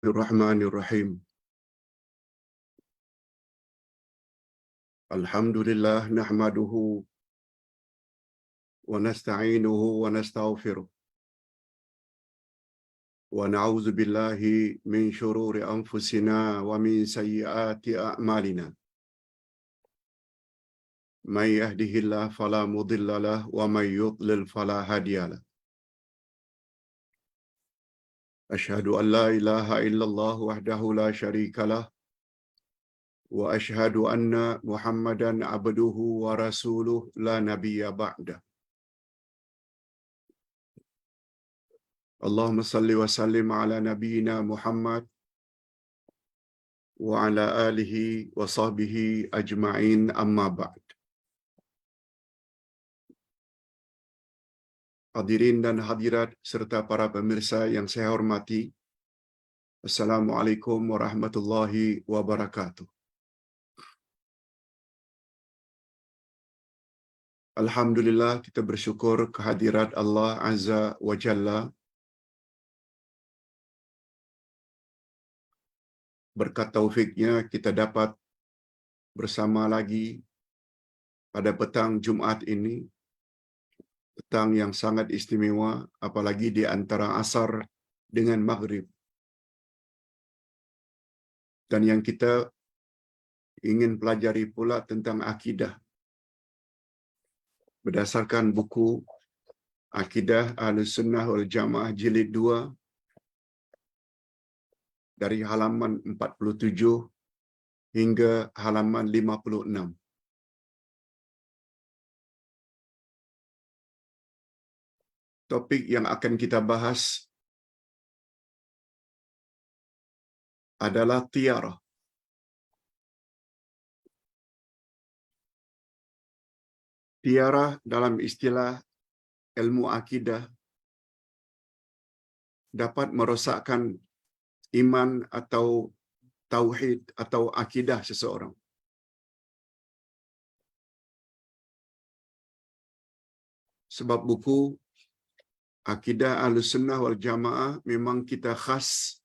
Bismillahirrahmanirrahim. Alhamdulillah nahmaduhu wa nasta'inuhu wa nastaghfiruh wa na'udzu billahi min shururi anfusina wa min sayyiati a'malina. May yahdihillahu fala mudilla lahu wa may yudlil fala hadiya lahu. Asyhadu an la ilaha illallah wahdahu la syarika lah wa asyhadu anna Muhammadan abduhu wa rasuluh la nabiyya ba'da. Allahumma salli wa sallim ala nabiyyina Muhammad wa ala alihi wa sahbihi ajma'in amma ba'd. Hadirin dan hadirat serta para pemirsa yang saya hormati, Assalamualaikum warahmatullahi wabarakatuh. Alhamdulillah, kita bersyukur kehadirat Allah Azza wa Jalla. Berkat taufiknya kita dapat bersama lagi pada petang Jumat ini, petang yang sangat istimewa, apalagi di antara asar dengan maghrib. Dan yang kita ingin pelajari pula tentang akidah. Berdasarkan buku Akidah Ahlussunnah wal Jamaah Jilid 2, dari halaman 47 hingga halaman 56. Topik yang akan kita bahas adalah tiarah. Tiarah dalam istilah ilmu akidah dapat merosakkan iman atau tauhid atau akidah seseorang. Sebab buku Akidah Ahlussunnah wal Jamaah memang kita khas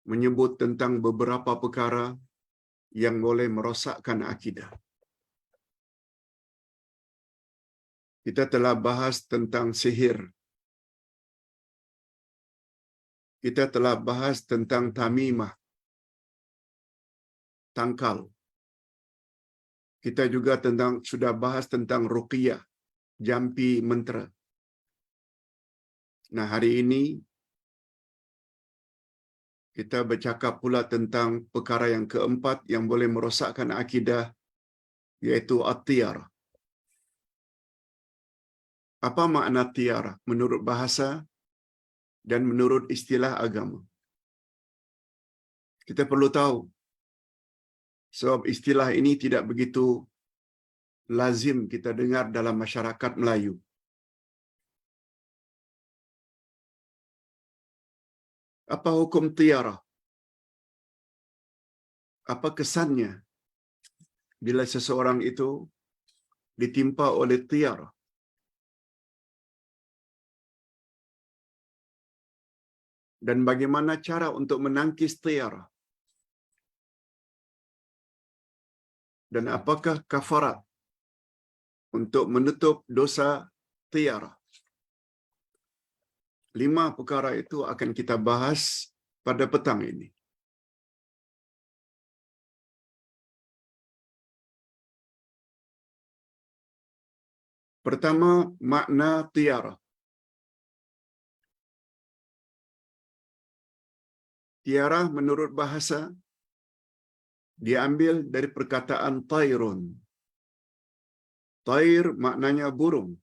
menyebut tentang beberapa perkara yang boleh merosakkan akidah. Kita telah bahas tentang sihir. Kita telah bahas tentang tamimah, tangkal. Kita juga sudah bahas tentang ruqyah, jampi mentera. Nah, hari ini kita bercakap pula tentang perkara yang keempat yang boleh merosakkan akidah, yaitu at-tiarah. Apa makna tiarah menurut bahasa dan menurut istilah agama? Kita perlu tahu, sebab istilah ini tidak begitu lazim kita dengar dalam masyarakat Melayu. Apa hukum tiarah? Apa kesannya bila seseorang itu ditimpa oleh tiarah? Dan bagaimana cara untuk menangkis tiarah? Dan apakah kafarat untuk menutup dosa tiarah? 5 perkara itu akan kita bahas pada petang ini. Pertama, makna tiarah. Tiarah menurut bahasa diambil dari perkataan tairun. Tair maknanya burung.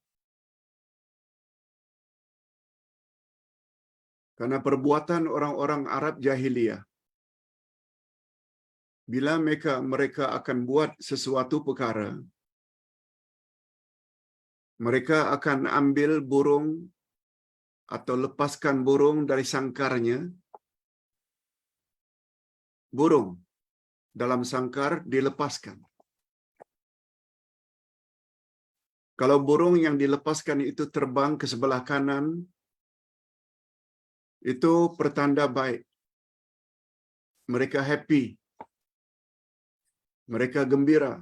Karena perbuatan orang-orang Arab jahiliyah, bila mereka akan buat sesuatu perkara, mereka akan ambil burung atau lepaskan burung dari sangkarnya. Burung dalam sangkar dilepaskan. Kalau burung yang dilepaskan itu terbang ke sebelah kanan, itu pertanda baik. mereka happy, mereka gembira.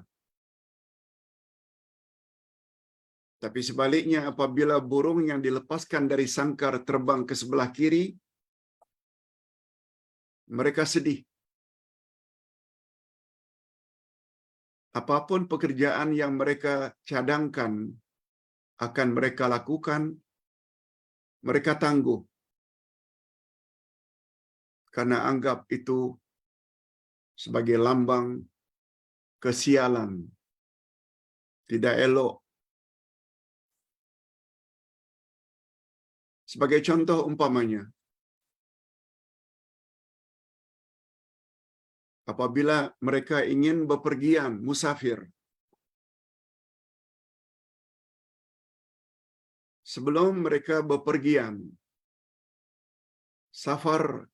Tapi sebaliknya apabila burung yang dilepaskan dari sangkar terbang ke sebelah kiri, mereka sedih. Apapun pekerjaan yang mereka cadangkan akan mereka lakukan, mereka tangguh karena anggap itu sebagai lambang kesialan, tidak elok. Sebagai contoh umpamanya, apabila mereka ingin bepergian musafir, sebelum mereka bepergian safar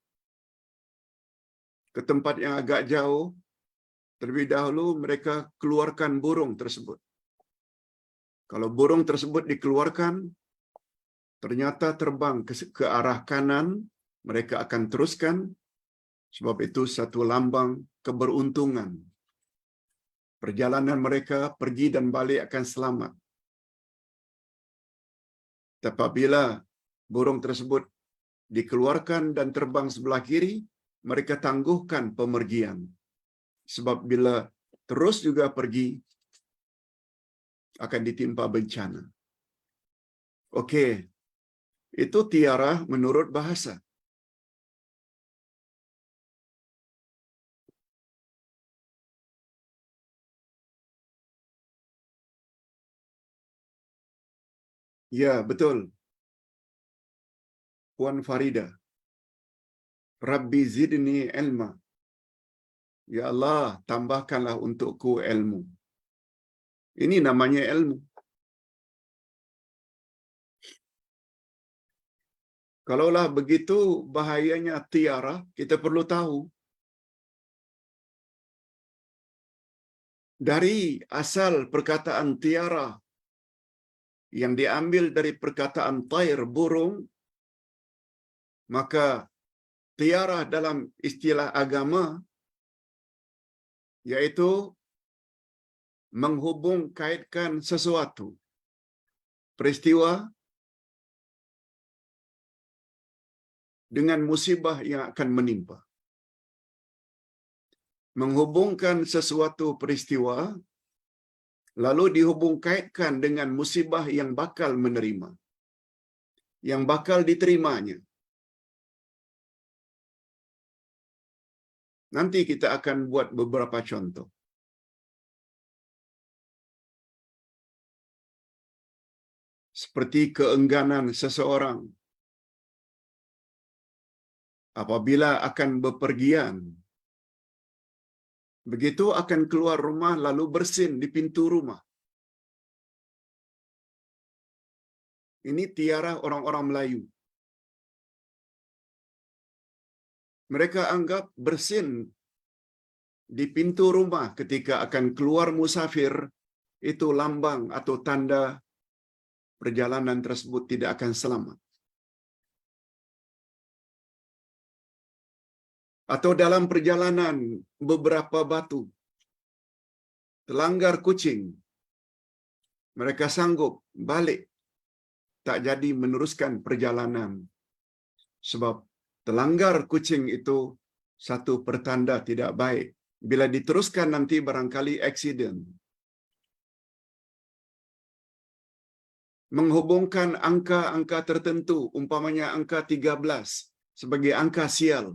ke tempat yang agak jauh, terlebih dahulu mereka keluarkan burung tersebut. Kalau burung tersebut dikeluarkan, ternyata terbang ke arah kanan, mereka akan teruskan, sebab itu satu lambang keberuntungan. Perjalanan mereka pergi dan balik akan selamat. Tapi apabila burung tersebut dikeluarkan dan terbang sebelah kiri, mereka tangguhkan pemergian. Sebab bila terus juga pergi, akan ditimpa bencana. Okey, itu tiara menurut bahasa. Ya, betul. Puan Farida. Rabbi zidni ilma. Ya Allah, tambahkanlah untukku ilmu. Ini namanya ilmu. Kalaulah begitu bahayanya tiara, kita perlu tahu. Dari asal perkataan tiara yang diambil dari perkataan tair, burung, maka tiara dalam istilah agama yaitu menghubung kaitkan sesuatu, peristiwa dengan musibah yang akan menimpa. Menghubungkan sesuatu peristiwa lalu dihubung kaitkan dengan musibah yang bakal menerima, yang bakal diterimanya. Nanti kita akan buat beberapa contoh. Seperti keengganan seseorang apabila akan bepergian. Begitu akan keluar rumah lalu bersin di pintu rumah. Ini tiara orang-orang Melayu. Mereka anggap bersin di pintu rumah ketika akan keluar musafir itu lambang atau tanda perjalanan tersebut tidak akan selamat. Atau dalam perjalanan beberapa batu, terlanggar kucing, mereka sanggup balik, tak jadi meneruskan perjalanan. Sebab terlanggar kucing itu satu pertanda tidak baik. Bila diteruskan nanti barangkali aksiden. Menghubungkan angka-angka tertentu, umpamanya angka 13 sebagai angka sial.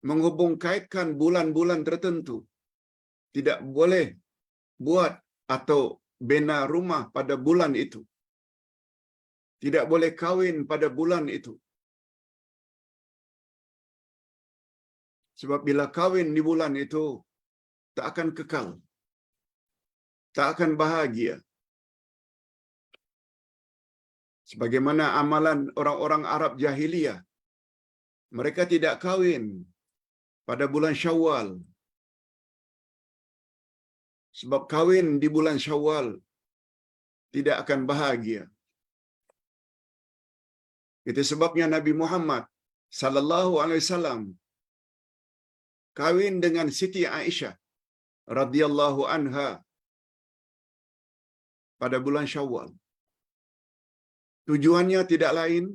Menghubung kaitkan bulan-bulan tertentu. Tidak boleh buat atau bina rumah pada bulan itu. Tidak boleh kawin pada bulan itu. Sebab bila kawin di bulan itu, tak akan kekal. Tak akan bahagia. Sebagaimana amalan orang-orang Arab jahiliyah. Mereka tidak kawin pada bulan Syawal. Sebab kawin di bulan Syawal tidak akan bahagia. Itu sebabnya Nabi Muhammad sallallahu alaihi wasallam kawin dengan Siti Aisyah radhiyallahu anha pada bulan Syawal. Tujuannya tidak lain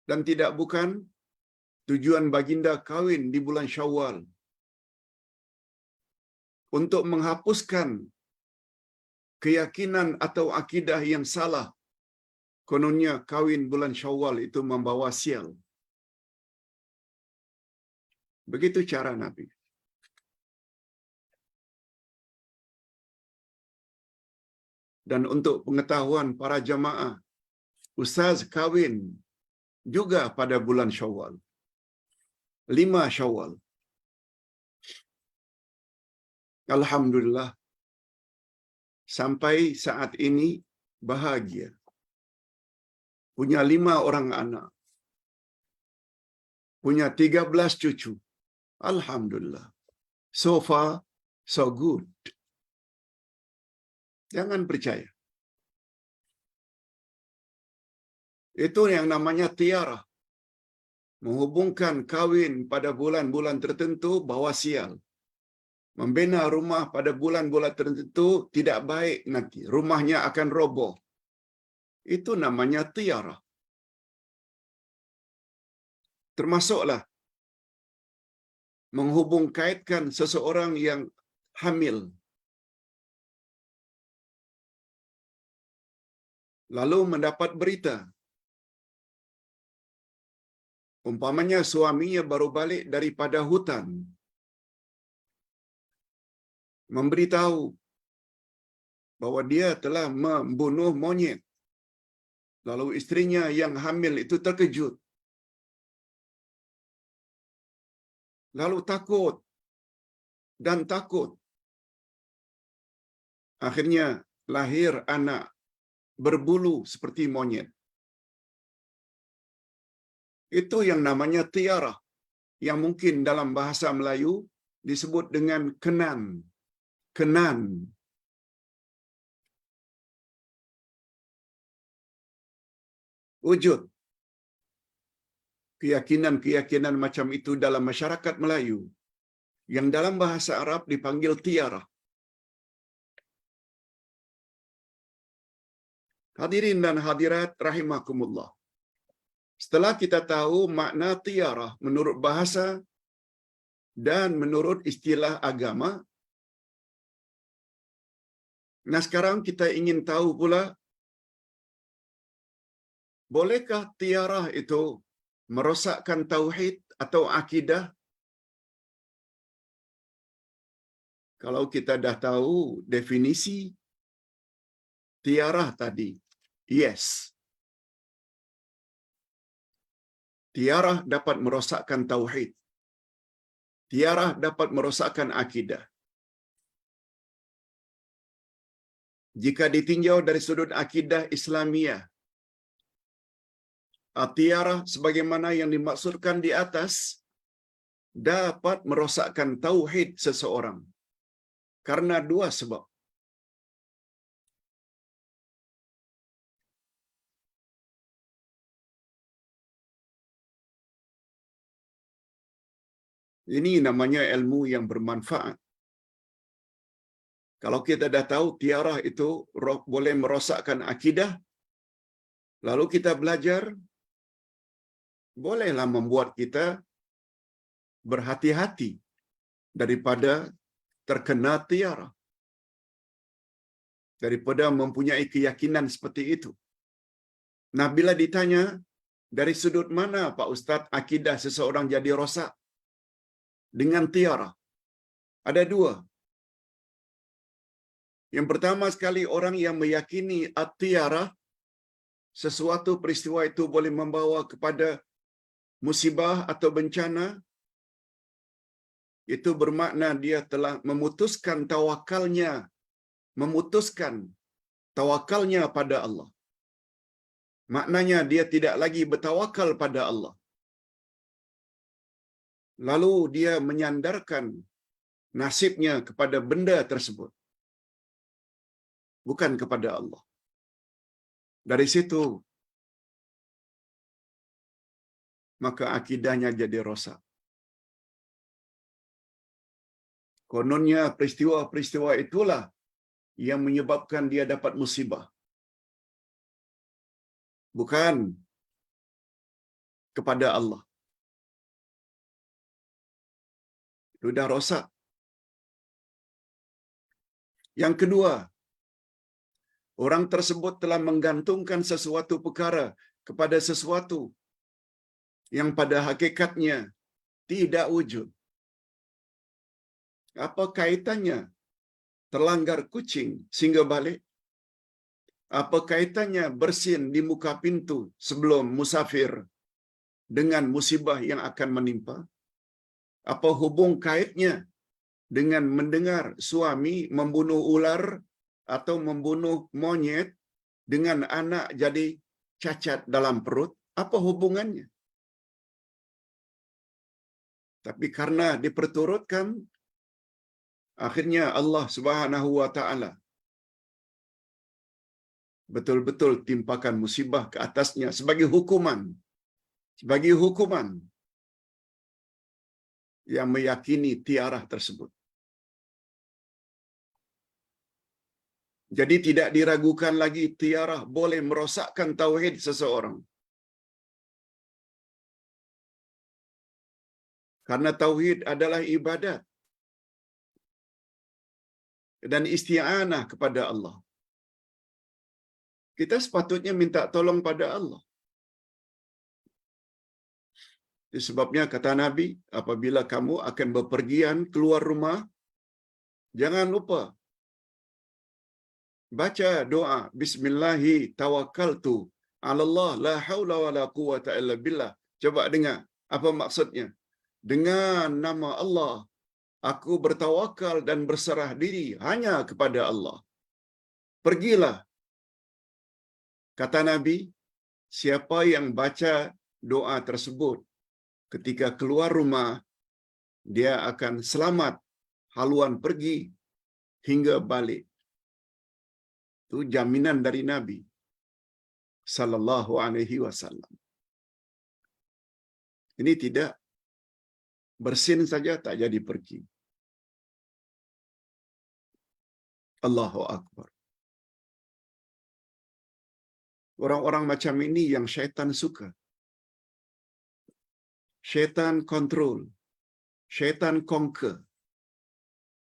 dan tidak bukan tujuan baginda kawin di bulan Syawal untuk menghapuskan keyakinan atau akidah yang salah. Kononnya kawin bulan Syawal itu membawa sial. Begitu cara Nabi. Dan untuk pengetahuan para jamaah, ustaz kawin juga pada bulan Syawal. 5 Syawal. Alhamdulillah, sampai saat ini bahagia. Punya 5 orang anak. Punya 13 cucu. Alhamdulillah. So far, so good. Jangan percaya. Itu yang namanya tiarah. Menghubungkan kawin pada bulan-bulan tertentu bawa sial. Membina rumah pada bulan-bulan tertentu tidak baik nanti. Rumahnya akan roboh. Itu namanya tiarah. Termasuklah menghubung kaitkan seseorang yang hamil. Lalu mendapat berita. Umpamanya suaminya baru balik daripada hutan. Memberitahu bahwa dia telah membunuh monyet. Lalu istrinya yang hamil itu terkejut. Lalu takut dan takut. Akhirnya lahir anak berbulu seperti monyet. Itu yang namanya tiarah, yang mungkin dalam bahasa Melayu disebut dengan kenan. Kenan. Wujud keyakinan-keyakinan macam itu dalam masyarakat Melayu yang dalam bahasa Arab dipanggil tiarah. Hadirin dan hadirat rahimakumullah. Setelah kita tahu makna tiarah menurut bahasa dan menurut istilah agama, nah sekarang kita ingin tahu pula, bolehkah tiarah itu merosakkan tauhid atau akidah? Kalau kita dah tahu definisi tiarah tadi, yes. Tiarah dapat merosakkan tauhid. Tiarah dapat merosakkan akidah. Jika ditinjau dari sudut akidah Islamiyah, tiarah sebagaimana yang dimaksudkan di atas dapat merosakkan tauhid seseorang karena 2 sebab. Ini namanya ilmu yang bermanfaat. Kalau kita dah tahu tiarah itu boleh merosakkan akidah, lalu kita belajar, bolehlah membuat kita berhati-hati daripada terkena tiarah, daripada mempunyai keyakinan seperti itu. Nah, bila ditanya, dari sudut mana Pak Ustaz akidah seseorang jadi rosak dengan tiarah? Ada 2. Yang pertama sekali, orang yang meyakini at-tiarah, sesuatu peristiwa itu boleh membawa kepada musibah atau bencana, itu bermakna dia telah memutuskan tawakalnya pada Allah. Maknanya dia tidak lagi bertawakal pada Allah. Lalu dia menyandarkan nasibnya kepada benda tersebut, bukan kepada Allah. Dari situ maka akidahnya jadi rosak. Kononnya peristiwa-peristiwa itulah yang menyebabkan dia dapat musibah. Bukan kepada Allah. Sudah rosak. Yang kedua, orang tersebut telah menggantungkan sesuatu perkara kepada sesuatu yang pada hakikatnya tidak wujud. Apa kaitannya terlanggar kucing sehingga balik? Apa kaitannya bersin di muka pintu sebelum musafir dengan musibah yang akan menimpa? Apa hubung kaitnya dengan mendengar suami membunuh ular atau membunuh monyet dengan anak jadi cacat dalam perut? Apa hubungannya? Tapi karena diperturutkan, akhirnya Allah Subhanahu wa taala betul-betul timpakan musibah ke atasnya sebagai hukuman. Sebagai hukuman yang meyakini tiarah tersebut. Jadi tidak diragukan lagi tiarah boleh merosakkan tauhid seseorang. Karena tauhid adalah ibadat dan isti'anah kepada Allah. Kita sepatutnya minta tolong pada Allah. Sebabnya kata Nabi, apabila kamu akan bepergian keluar rumah, jangan lupa baca doa bismillahi tawakkaltu 'ala Allah la haula wala quwwata illa billah. Coba dengar apa maksudnya? Dengan nama Allah aku bertawakal dan berserah diri hanya kepada Allah. Pergilah. Kata Nabi, siapa yang baca doa tersebut ketika keluar rumah, dia akan selamat haluan pergi hingga balik. Itu jaminan dari Nabi sallallahu alaihi wasallam. Ini tidak bersin saja tak jadi pergi. Allahu akbar. Orang-orang macam ini yang syaitan suka. Syaitan kontrol. Syaitan conquer.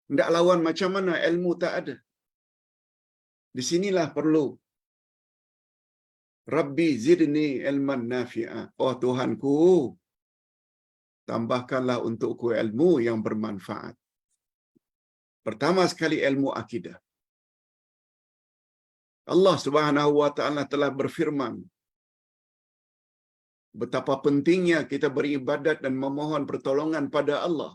Tidak lawan macam mana, ilmu tak ada. Di sinilah perlu Rabbi zidni ilman nafi'a. Oh Tuhanku, tambahkanlah untukku ilmu yang bermanfaat. Pertama sekali ilmu akidah. Allah Subhanahu wa taala telah berfirman, betapa pentingnya kita beribadat dan memohon pertolongan pada Allah.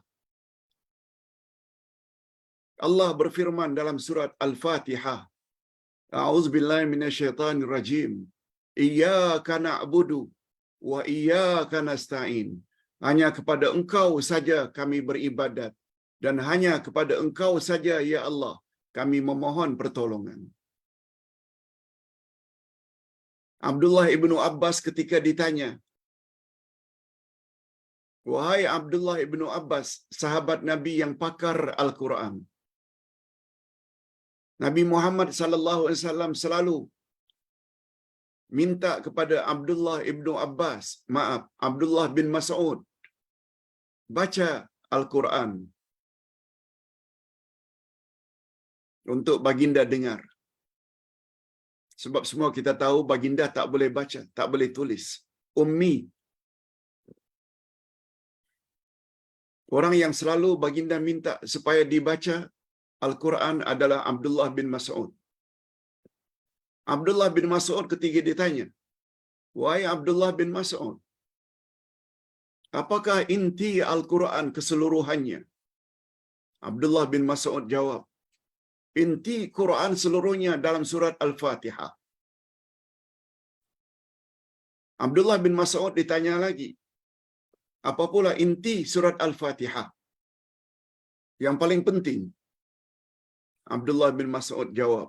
Allah berfirman dalam surat Al-Fatihah, A'udzubillahi minasyaitonir rajim. Iyyaka na'budu wa iyyaka nasta'in. Hanya kepada Engkau saja kami beribadat dan hanya kepada Engkau saja ya Allah kami memohon pertolongan. Abdullah ibnu Abbas ketika ditanya, wahai Abdullah ibnu Abbas, sahabat Nabi yang pakar Al-Quran, Nabi Muhammad sallallahu alaihi wasallam selalu minta kepada Abdullah ibnu Abbas, Abdullah bin Mas'ud, baca Al-Quran untuk baginda dengar. Sebab semua kita tahu baginda tak boleh baca, tak boleh tulis. Ummi. Orang yang selalu baginda minta supaya dibaca Al-Quran adalah Abdullah bin Mas'ud. Abdullah bin Mas'ud ketika ditanya, wahai Abdullah bin Mas'ud, apakah inti Al-Quran keseluruhannya? Abdullah bin Mas'ud jawab, inti Quran seluruhnya dalam surat Al-Fatihah. Abdullah bin Mas'ud ditanya lagi, apa pula inti surat Al-Fatihah? Yang paling penting. Abdullah bin Mas'ud jawab,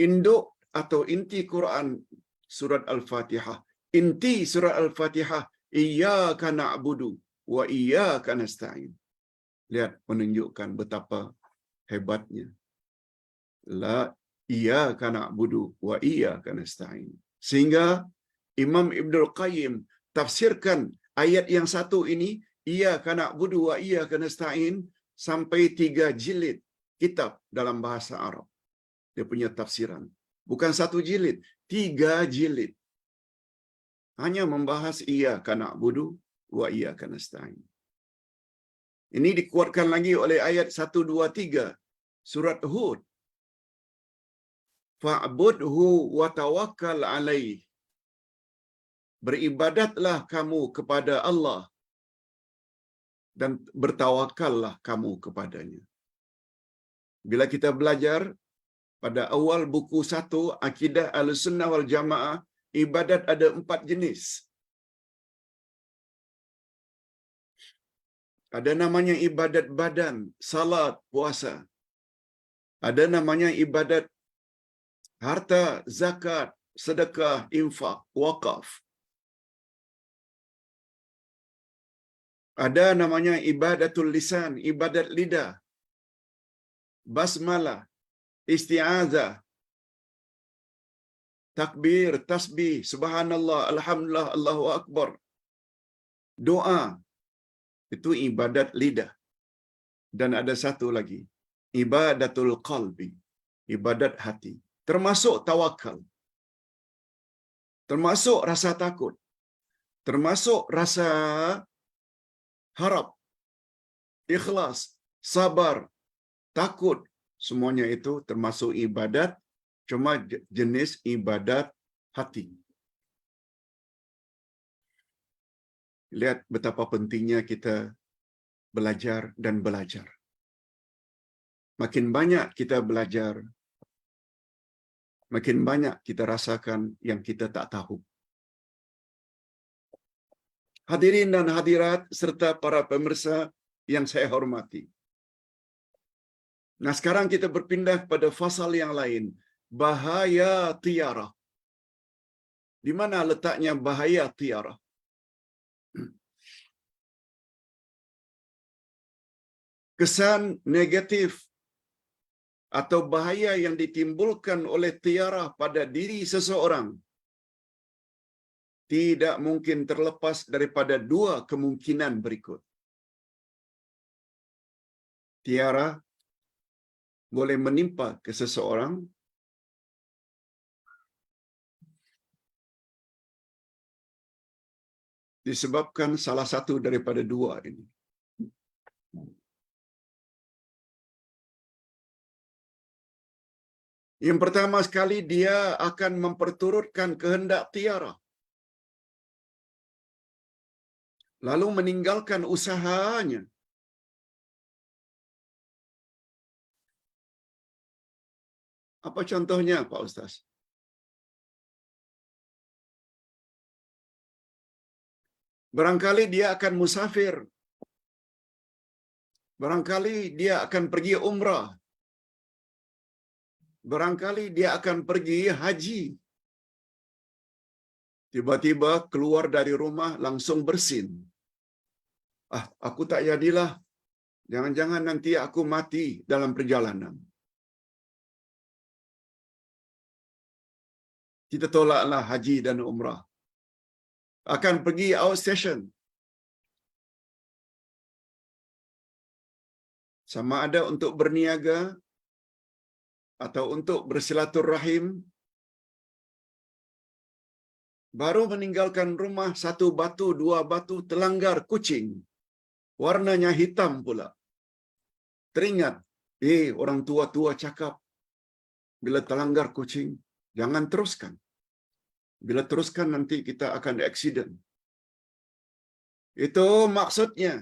induk atau inti Quran surat Al-Fatihah inti surah Al-Fatihah, iyyaka na'budu wa iyyaka nasta'in. Lihat, menunjukkan betapa hebatnya. La iyyaka na'budu wa iyyaka nasta'in. Sehingga Imam Ibnul Qayyim tafsirkan ayat yang satu ini, iyyaka na'budu wa iyyaka nasta'in, sampai 3 jilid kitab dalam bahasa Arab. Dia punya tafsiran. Bukan 1 jilid, 3 jilid. Hanya membahas iyyaka na'budu wa iyyaka nasta'in. Ini dikuatkan lagi oleh ayat 1, 2, 3 surat Hud. Fa'budhu wa tawakkal alaih. Beribadatlah kamu kepada Allah dan bertawakallah kamu kepadanya. Bila kita belajar pada awal buku 1 Akidah Ahlussunnah wal Jamaah, ibadat ada 4 jenis. Ada namanya ibadat badan, salat, puasa. Ada namanya ibadat harta, zakat, sedekah, infak, wakaf. Ada namanya ibadatul lisan, ibadat lidah, basmalah, isti'azah, takbir, tasbih, subhanallah, alhamdulillah, Allahu akbar. Doa, itu ibadat lidah. Dan ada satu lagi, ibadatul qalbi, ibadat hati. Termasuk tawakal, termasuk rasa takut, termasuk rasa harap, ikhlas, sabar, takut. Semuanya itu termasuk ibadat, cuma jenis ibadat hati. Lihat betapa pentingnya kita belajar dan belajar. Makin banyak kita belajar, makin banyak kita rasakan yang kita tak tahu. Hadirin dan hadirat serta para pemirsa yang saya hormati. Nah, sekarang kita berpindah kepada fasal yang lain. Bahaya tiarah. Di mana letaknya bahaya tiarah? Kesan negatif atau bahaya yang ditimbulkan oleh tiarah pada diri seseorang tidak mungkin terlepas daripada 2 kemungkinan berikut. Tiarah boleh menimpa ke seseorang disebabkan salah satu daripada 2 ini. Yang pertama sekali, dia akan memperturutkan kehendak tiarah, lalu meninggalkan usahanya. Apa contohnya, Pak Ustaz? Barangkali dia akan musafir. Barangkali dia akan pergi umrah. Barangkali dia akan pergi haji. Tiba-tiba keluar dari rumah langsung bersin. Aku tak jadilah. Jangan-jangan nanti aku mati dalam perjalanan. Kita tolaklah haji dan umrah. Akan pergi outstation. Sama ada untuk berniaga atau untuk bersilaturahim. Baru meninggalkan rumah, 1 batu, 2 batu, terlanggar kucing. Warnanya hitam pula. Teringat, orang tua-tua cakap, bila terlanggar kucing, jangan teruskan. Bila teruskan nanti kita akan aksiden. Itu maksudnya.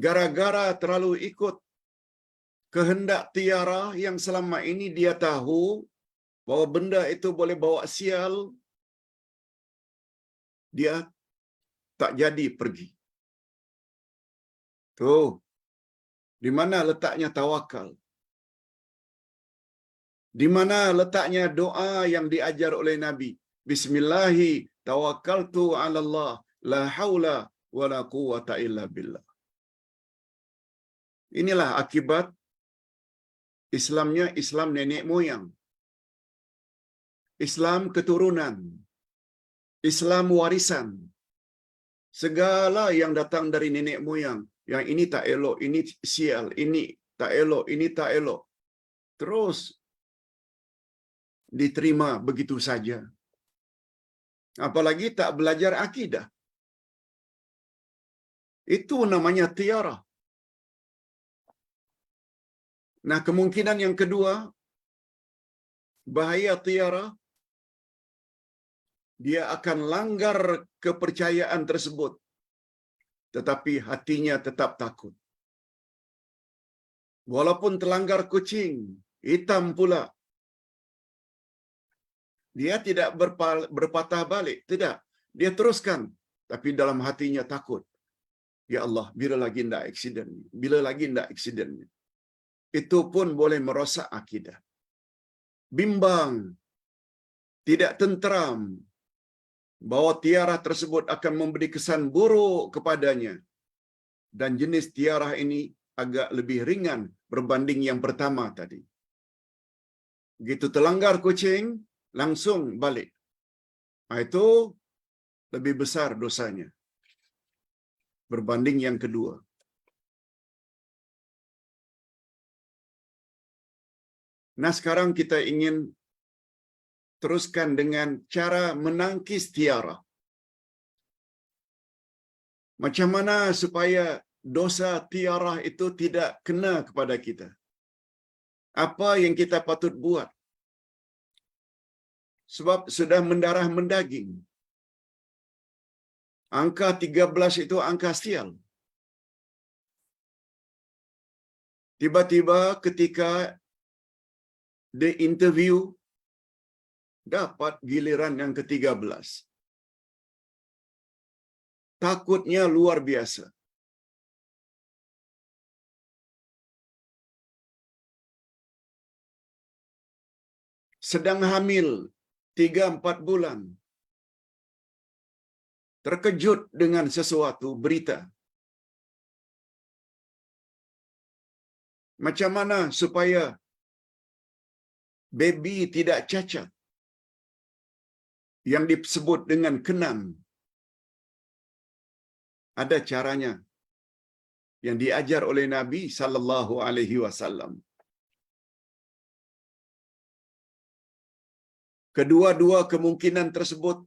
Gara-gara terlalu ikut kehendak tiara yang selama ini dia tahu bahwa benda itu boleh bawa sial, dia tak jadi pergi. Tuh, di mana letaknya tawakal? Di mana letaknya doa yang diajar oleh Nabi? Bismillahi tawakkaltu 'ala Allah, la haula wala quwwata illa billah. Inilah akibat Islamnya Islam nenek moyang, Islam keturunan, Islam warisan. Segala yang datang dari nenek moyang, yang ini tak elok, ini sial, ini tak elok, ini tak elok, terus diterima begitu saja. Apalagi tak belajar akidah. Itu namanya tiarah. Nah, kemungkinan yang kedua, bahaya tiarah, dia akan langgar kepercayaan tersebut, tetapi hatinya tetap takut. Walaupun terlanggar kucing, hitam pula, dia tidak berpatah balik, tidak. Dia teruskan, tapi dalam hatinya takut. Ya Allah, bila lagi ndak aksiden, bila lagi ndak aksiden. Itu pun boleh merosak akidah. Bimbang, tidak tenteram, bahwa tiarah tersebut akan memberi kesan buruk kepadanya. Dan jenis tiarah ini agak lebih ringan berbanding yang pertama tadi. Begitu terlanggar kucing, langsung balik. Itu lebih besar dosanya berbanding yang kedua. Nah, sekarang kita ingin teruskan dengan cara menangkis tiarah. Macam mana supaya dosa tiarah itu tidak kena kepada kita? Apa yang kita patut buat? Sebab sudah mendarah mendaging. Angka 13 itu angka sial. Tiba-tiba ketika di interview, dapat giliran yang ke-13. Takutnya luar biasa. Sedang hamil 3-4 bulan. Terkejut dengan sesuatu berita. Macam mana supaya baby tidak cacat? Yang disebut dengan kenam. Ada caranya yang diajar oleh Nabi sallallahu alaihi wasallam. Kedua-dua kemungkinan tersebut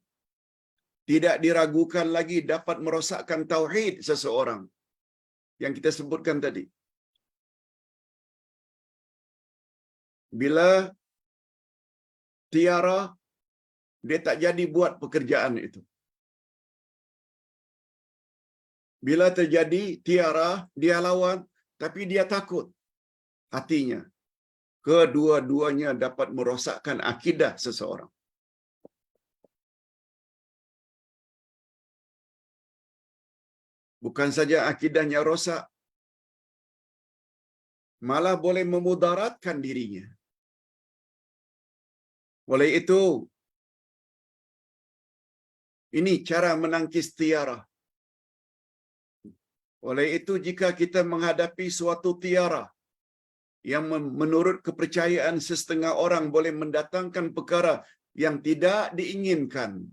tidak diragukan lagi dapat merosakkan tauhid seseorang yang kita sebutkan tadi. Bila tiarah, dia tak jadi buat pekerjaan itu. Bila terjadi tiarah, dia lawan, tapi dia takut hatinya. Kedua-duanya dapat merosakkan akidah seseorang. Bukan saja akidahnya rosak, malah boleh memudaratkan dirinya. Oleh itu, ini cara menangkis tiarah. Oleh itu, jika kita menghadapi suatu tiarah yang menurut kepercayaan setengah orang boleh mendatangkan perkara yang tidak diinginkan,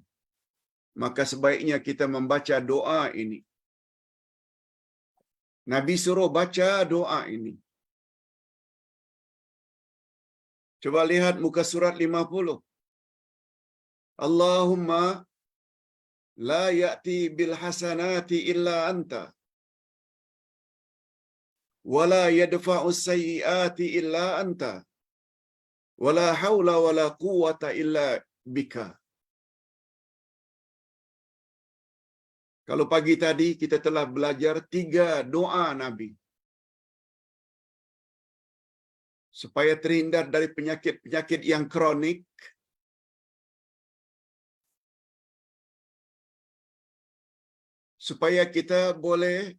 maka sebaiknya kita membaca doa ini. Nabi suruh baca doa ini. Coba lihat muka surat 50. Allahumma la ya'ti bil hasanati illa anta, wa la yadfa'u sayyiati illa anta, wa la hawla wa la quwwata illa bika. Kalau pagi tadi kita telah belajar 3 doa Nabi supaya terhindar dari penyakit-penyakit yang kronik, supaya kita boleh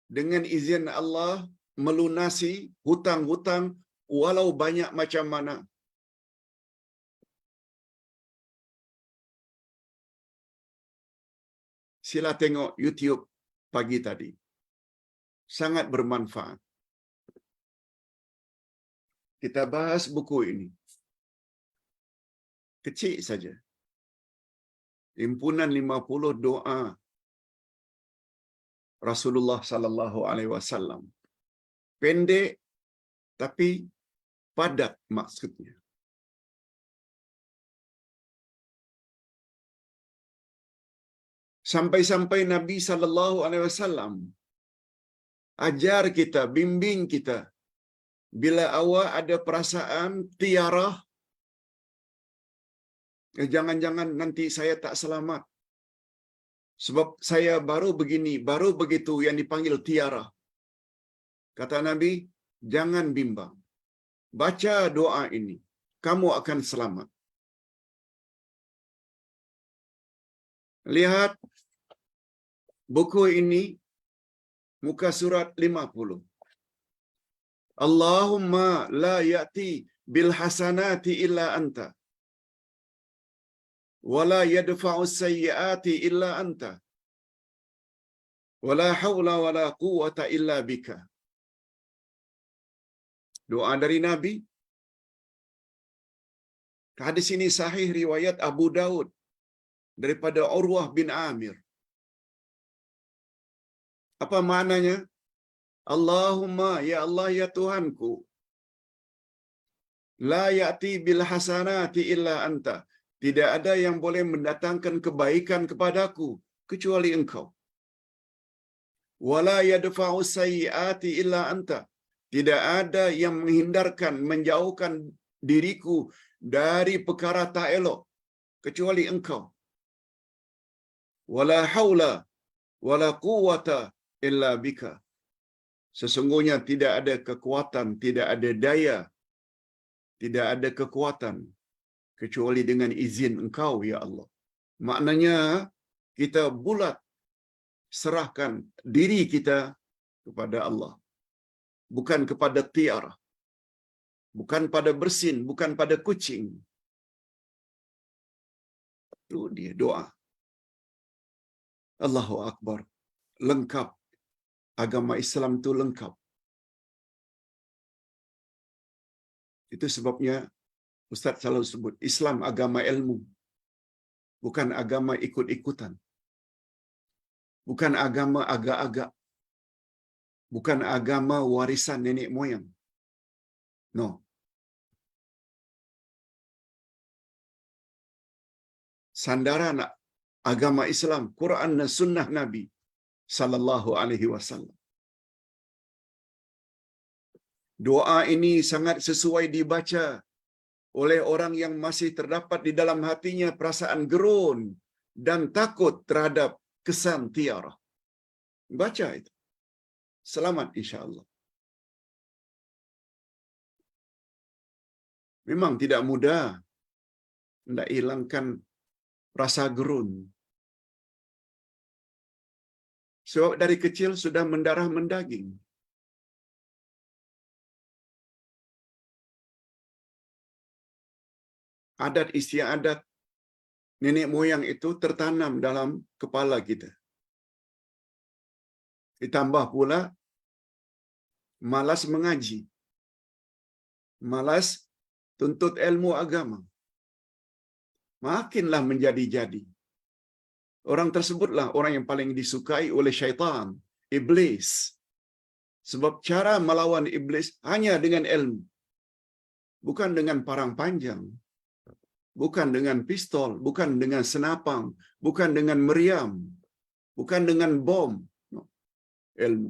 dengan izin Allah melunasi hutang-hutang walau banyak macam mana. Sila tengok YouTube pagi tadi. Sangat bermanfaat. Kita bahas buku ini. Kecil saja. Himpunan 50 doa Rasulullah sallallahu alaihi wasallam. Pendek tapi padat maksudnya. Sampai-sampai Nabi sallallahu alaihi wasallam ajar kita, bimbing kita, bila awak ada perasaan tiarah, jangan-jangan nanti saya tak selamat. Sebab saya baru begini, baru begitu yang dipanggil tiarah. Kata Nabi, jangan bimbang. Baca doa ini, kamu akan selamat. Lihat buku ini, muka surat 50. Allahumma la ya'ti bil hasanati illa anta. Wala yadfa'u sayyiati illa anta. Wala hawla wala quwwata illa bika. Doa dari Nabi. Hadis ini sahih riwayat Abu Daud daripada Urwah bin Amir. Apa maknanya? Allahumma, ya Allah, ya Tuhanku, la ya'ti bil hasanati illa anta. Tidak ada yang boleh mendatangkan kebaikan kepadaku kecuali Engkau. Wala yadfa'u sayyiati illa anta. Tidak ada yang menghindarkan, menjauhkan diriku dari perkara tak elok kecuali Engkau. Wala haula wala quwwata illa bika. Sesungguhnya tidak ada kekuatan, tidak ada daya, tidak ada kekuatan kecuali dengan izin Engkau, ya Allah. Maknanya kita bulat serahkan diri kita kepada Allah. Bukan kepada tiarah. Bukan pada bersin, bukan pada kucing. Itu dia doa. Allahu Akbar. Lengkap. Agama Islam itu lengkap. Itu sebabnya Ustaz selalu sebut, Islam agama ilmu. Bukan agama ikut-ikutan. Bukan agama agak-agak. Bukan agama warisan nenek moyang. No. Sandaran agama Islam, Quran dan sunnah Nabi sallallahu alaihi wasallam. Doa ini sangat sesuai dibaca oleh orang yang masih terdapat di dalam hatinya perasaan gerun dan takut terhadap kesan tiarah. Baca itu. Selamat insya-Allah. Memang tidak mudah hendak hilangkan rasa gerun. Sebab dari kecil sudah mendarah mendaging. Adat istiadat nenek moyang itu tertanam dalam kepala kita. Ditambah pula malas mengaji, malas tuntut ilmu agama. Makinlah menjadi-jadi. Orang tersebutlah orang yang paling disukai oleh syaitan, iblis. Sebab cara melawan iblis hanya dengan ilmu. Bukan dengan parang panjang. Bukan dengan pistol, bukan dengan senapang, bukan dengan meriam, bukan dengan bom. No. Ilmu.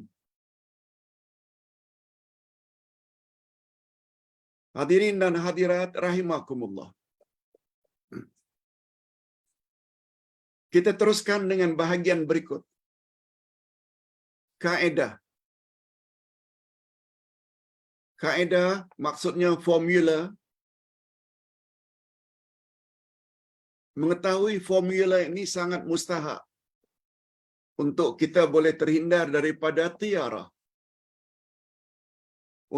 Hadirin dan hadirat rahimakumullah. Kita teruskan dengan bahagian berikut. Kaedah. Kaedah maksudnya formula. Mengetahui formula ini sangat mustahak untuk kita boleh terhindar daripada tiarah.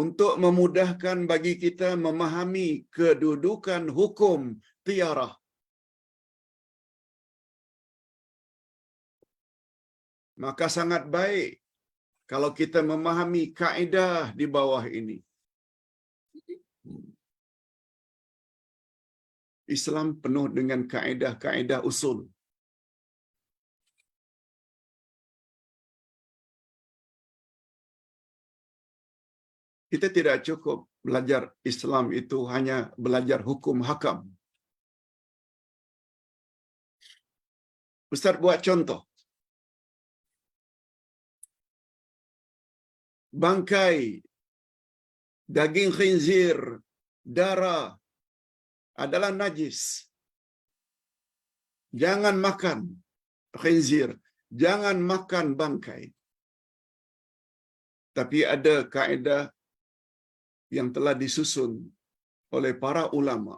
Untuk memudahkan bagi kita memahami kedudukan hukum tiarah. Maka sangat baik kalau kita memahami kaedah di bawah ini. Islam penuh dengan kaedah-kaedah usul. Kita tidak cukup belajar Islam itu hanya belajar hukum hakam. Ustaz buat contoh. Bangkai, daging khinzir, darah adalah najis. Jangan makan khinzir, jangan makan bangkai. Tapi ada kaedah yang telah disusun oleh para ulama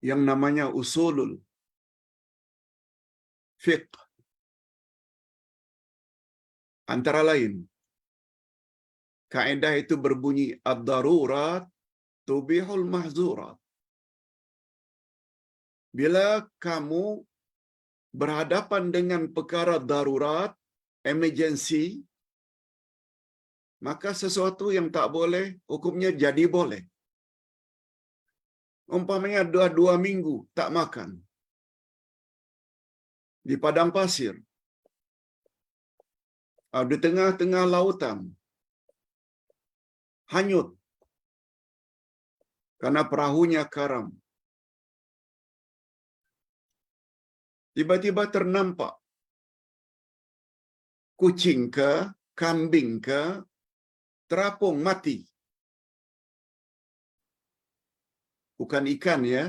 yang namanya usulul fiqh. Antara lain, kaedah itu berbunyi ad-darurat tubihul mahzurat. Bila kamu berhadapan dengan perkara darurat, emergency, maka sesuatu yang tak boleh, hukumnya jadi boleh. Umpamanya 2 minggu tak makan di padang pasir, di tengah-tengah lautan, hanyut karena perahunya karam. Tiba-tiba ternampak kucing ke, kambing ke, terapung mati. Bukan ikan ya.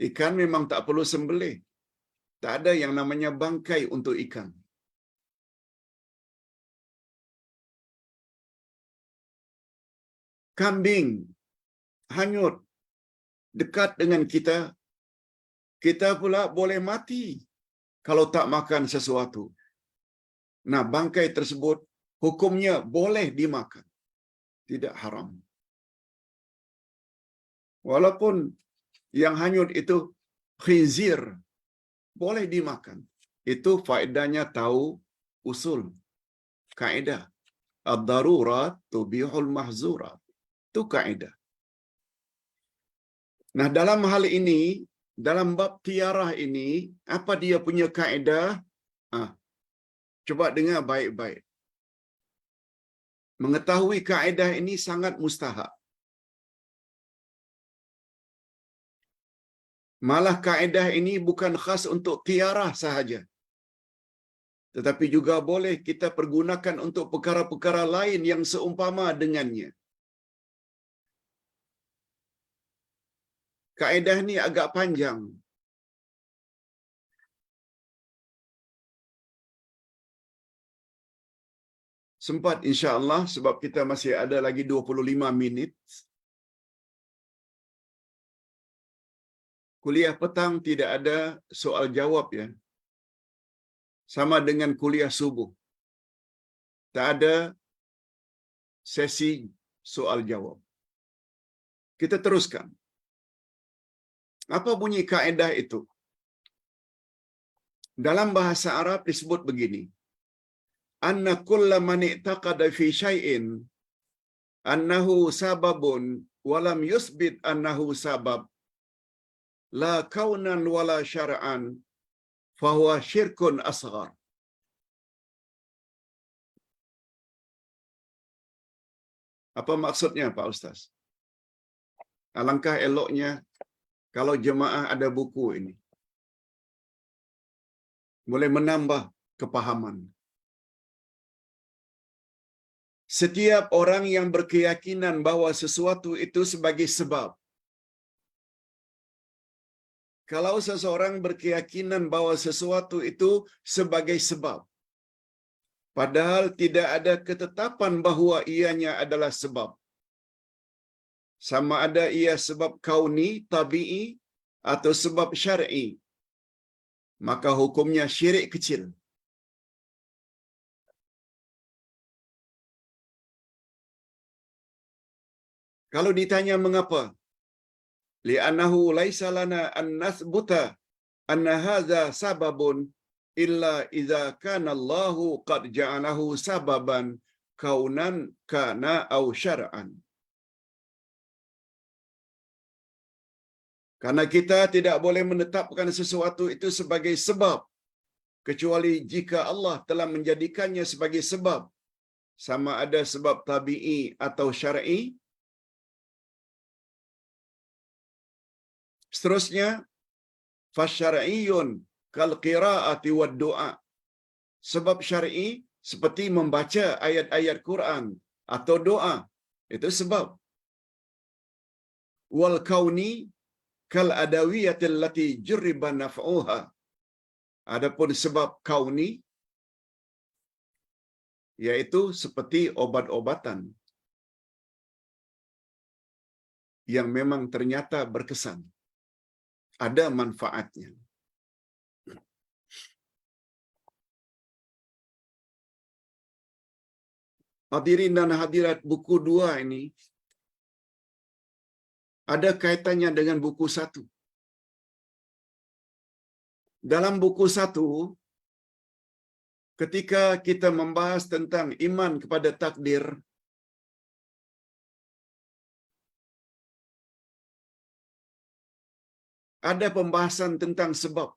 Ikan memang tak perlu sembelih. Tak ada yang namanya bangkai untuk ikan. Kambing hanyut dekat dengan kita, kita pula boleh mati kalau tak makan sesuatu. Nah, bangkai tersebut hukumnya boleh dimakan, tidak haram. Walaupun yang hanyut itu khinzir, boleh dimakan. Itu faedahnya tahu usul, kaedah. Ad-darurat tubihul mahzurat. Itu kaedah. Nah, dalam hal ini, dalam bab tiarah ini, apa dia punya kaedah? Coba dengar baik-baik. Mengetahui kaedah ini sangat mustahak. Malah kaedah ini bukan khas untuk tiarah sahaja, tetapi juga boleh kita pergunakan untuk perkara-perkara lain yang seumpama dengannya. Kaedah ini agak panjang. Sempat insya-Allah sebab kita masih ada lagi 25 minit. Kuliah petang tidak ada soal jawab ya. Sama dengan kuliah subuh. Tak ada sesi soal jawab. Kita teruskan. Apa bunyi kaedah itu? Dalam bahasa Arab disebut begini. Anna kulla man i'taqada fi syai'in annahu sababun wa lam yusbit annahu sabab la kaunan wala syar'an fahuwa syirkun asghar. Apa maksudnya Pak Ustaz? Alangkah eloknya kalau jemaah ada buku ini. Boleh menambah kepahaman. Setiap orang yang berkeyakinan bahwa sesuatu itu sebagai sebab. Kalau seseorang berkeyakinan bahwa sesuatu itu sebagai sebab, padahal tidak ada ketetapan bahwa ianya adalah sebab. Sama ada ia sebab kauni, tabi'i, atau sebab syar'i, maka hukumnya syirik kecil. Kalau ditanya mengapa? Li'annahu laisa lana an nathbuta anna hadza sababun illa idza kana Allahu qad ja'alahu sababan kaunan kana au syar'an. Karena kita tidak boleh menetapkan sesuatu itu sebagai sebab kecuali jika Allah telah menjadikannya sebagai sebab, sama ada sebab tabi'i atau syar'i. Seterusnya, fasyar'iyyun kal qira'ati wad du'a. Sebab syar'i seperti membaca ayat-ayat Quran atau doa, itu sebab. Wal kauni kal adawiyatil lati jurriba naf'uha. Adapun sebab kauni yaitu seperti obat-obatan yang memang ternyata berkesan, ada manfaatnya. Hadirin dan hadirat, buku 2 ini ada kaitannya dengan buku 1. Dalam buku 1, ketika kita membahas tentang iman kepada takdir, ada pembahasan tentang sebab.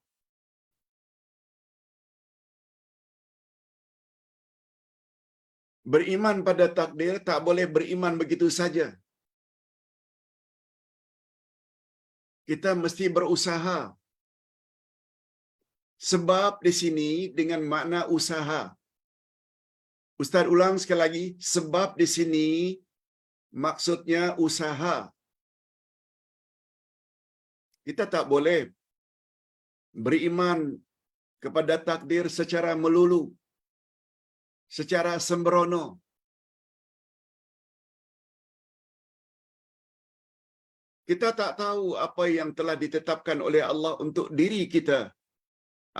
Beriman pada takdir tak boleh beriman begitu saja. Kita mesti berusaha. Sebab di sini dengan makna usaha. Ustaz ulang sekali lagi, sebab di sini maksudnya usaha. Kita tak boleh beriman kepada takdir secara melulu, secara sembrono. Kita tak tahu apa yang telah ditetapkan oleh Allah untuk diri kita.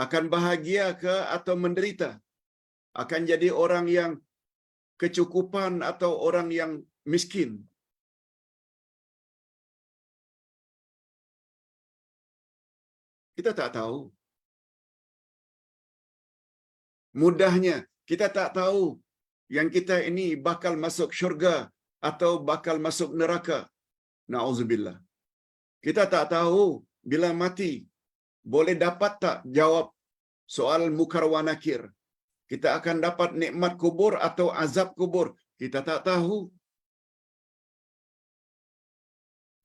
Akan bahagia ke atau menderita? Akan jadi orang yang kecukupan atau orang yang miskin? Kita tak tahu. Mudahnya, kita tak tahu yang kita ini bakal masuk syurga atau bakal masuk neraka. Na'udzubillah. Kita tak tahu bila mati boleh dapat tak jawab soal mukar wa nakir. Kita akan dapat nikmat kubur atau azab kubur. Kita tak tahu.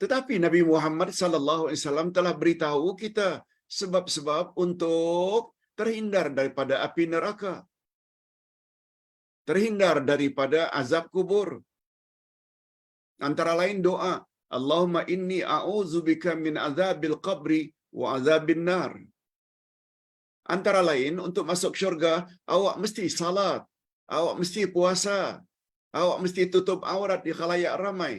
Tetapi Nabi Muhammad sallallahu alaihi wasallam telah beritahu kita sebab-sebab untuk terhindar daripada api neraka. Terhindar daripada azab kubur. Antara lain doa, Allahumma inni a'udzubika min azabil qabri wa azabin nar. Antara lain untuk masuk syurga, awak mesti salat, awak mesti puasa, awak mesti tutup aurat di khalayak ramai.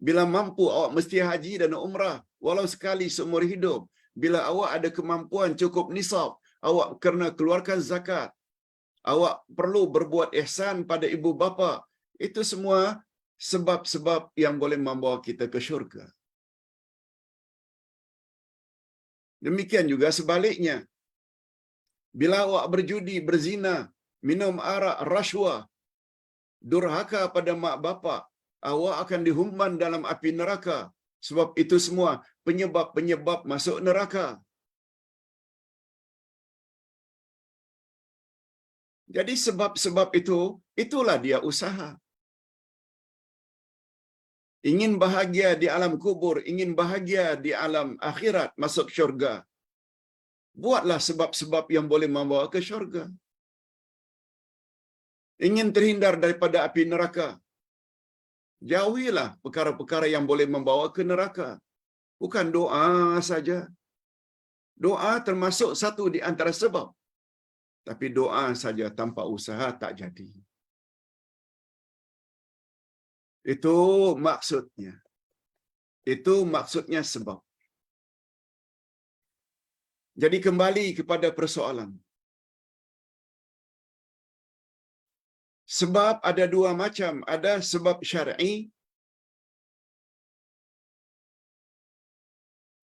Bila mampu, awak mesti haji dan umrah walau sekali seumur hidup. Bila awak ada kemampuan cukup nisab, awak kena keluarkan zakat. Awak perlu berbuat ihsan pada ibu bapa. Itu semua sebab-sebab yang boleh membawa kita ke syurga. Demikian juga sebaliknya. Bila awak berjudi, berzina, minum arak, rashwah, durhaka pada mak bapak, awak akan dihumban dalam api neraka. Sebab itu semua penyebab-penyebab masuk neraka. Jadi sebab-sebab itu, itulah dia usaha. Ingin bahagia di alam kubur, ingin bahagia di alam akhirat, masuk syurga. Buatlah sebab-sebab yang boleh membawa ke syurga. Ingin terhindar daripada api neraka, jauhilah perkara-perkara yang boleh membawa ke neraka. Bukan doa saja. Doa termasuk satu di antara sebab. Tapi doa saja tanpa usaha tak jadi. Itu maksudnya. Itu maksudnya sebab. Jadi kembali kepada persoalan. Sebab ada dua macam. Ada sebab syar'i.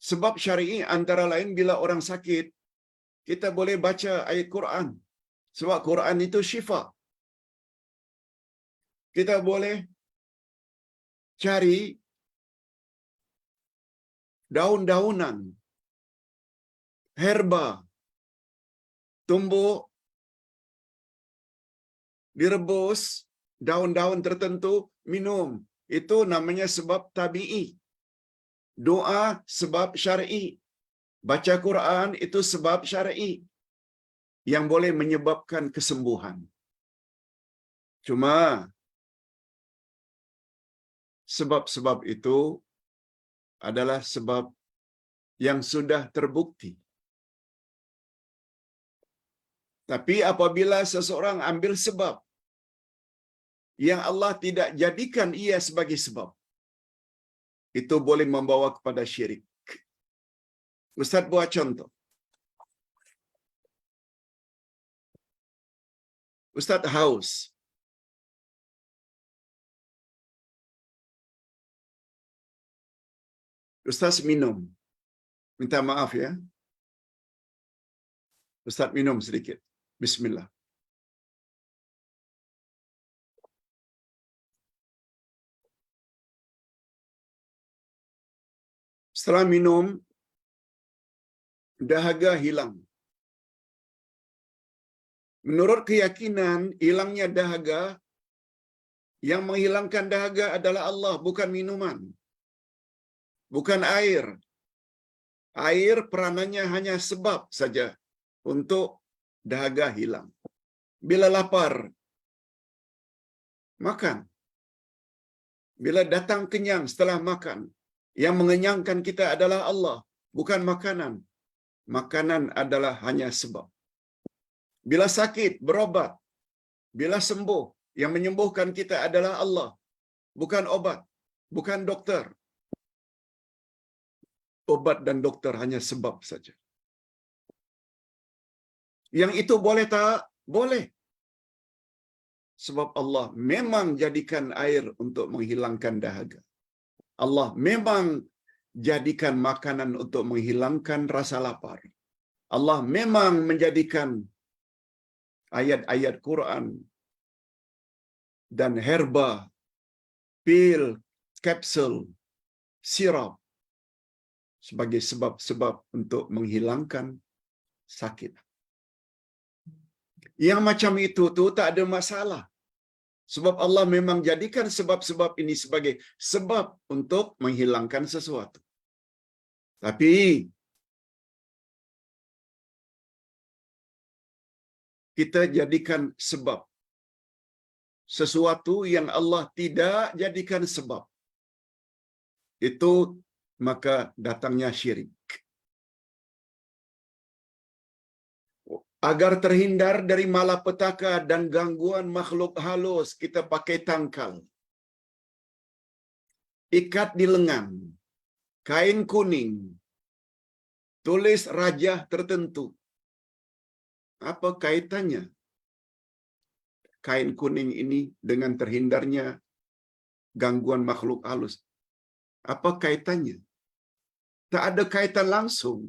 Sebab syar'i antara lain bila orang sakit, kita boleh baca ayat Quran. Sebab Quran itu syifa. Kita boleh cari daun-daunan, herba, tumbuh, direbus, daun-daun tertentu, minum. Itu namanya sebab tabi'i. Doa sebab syar'i. Baca Quran itu sebab syar'i yang boleh menyebabkan kesembuhan. Cuma sebab-sebab itu adalah sebab yang sudah terbukti. Tapi apabila seseorang ambil sebab yang Allah tidak jadikan ia sebagai sebab, itu boleh membawa kepada syirik. Ustaz buat contoh. Ustaz haus. Ustaz minum. Minta maaf ya. Ustaz minum sedikit. Bismillah. Setelah minum, dahaga hilang. Menurut keyakinan, hilangnya dahaga, yang menghilangkan dahaga adalah Allah, bukan minuman. Bukan air. Air peranannya hanya sebab saja untuk dahaga hilang. Bila lapar, makan. Bila datang kenyang setelah makan, yang mengenyangkan kita adalah Allah, bukan makanan. Makanan adalah hanya sebab. Bila sakit, berobat. Bila sembuh, yang menyembuhkan kita adalah Allah, bukan obat, bukan dokter. Obat dan dokter hanya sebab saja. Yang itu boleh tak? Boleh. Sebab Allah memang jadikan air untuk menghilangkan dahaga. Allah memang jadikan makanan untuk menghilangkan rasa lapar. Allah memang menjadikan ayat-ayat Quran dan herba, pil, kapsul, sirap sebagai sebab-sebab untuk menghilangkan sakit. Yang macam itu tu tak ada masalah. Sebab Allah memang jadikan sebab-sebab ini sebagai sebab untuk menghilangkan sesuatu. Tapi kita jadikan sebab sesuatu yang Allah tidak jadikan sebab. Itu maka datangnya syirik. Agar terhindar dari malapetaka dan gangguan makhluk halus, kita pakai tangkal. Ikat di lengan, kain kuning, tulis rajah tertentu. Apa kaitannya kain kuning ini dengan terhindarnya gangguan makhluk halus? Apa kaitannya? Tak ada kaitan langsung.